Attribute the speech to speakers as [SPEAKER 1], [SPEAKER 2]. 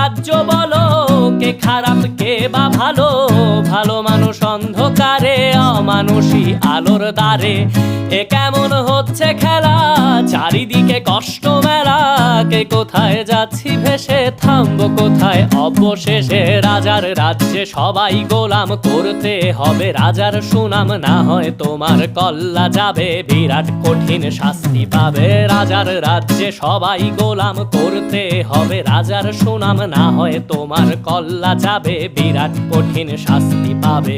[SPEAKER 1] রাজ্য বলো, কে খারাপ কে বা ভালো? ভালো মানুষ অন্ধকারে, অমানুষী আলোর দ্বারে। এ কেমন হচ্ছে খেলা, চারিদিকে কষ্ট মেলা। কে কোথায় যাচ্ছি ভেসে, থামবো কোথায় অবশেষে? রাজার রাজ্যে সবাই গোলাম, করতে হবে রাজার সুনাম। না হয় তোমার কল্লা যাবে, বিরাট কঠিন শাস্তি পাবে। রাজার রাজ্যে সবাই গোলাম, করতে হবে রাজার সুনাম। না হয় তোমার কল্লা যাবে, বিরাট কঠিন শাস্তি পাবে।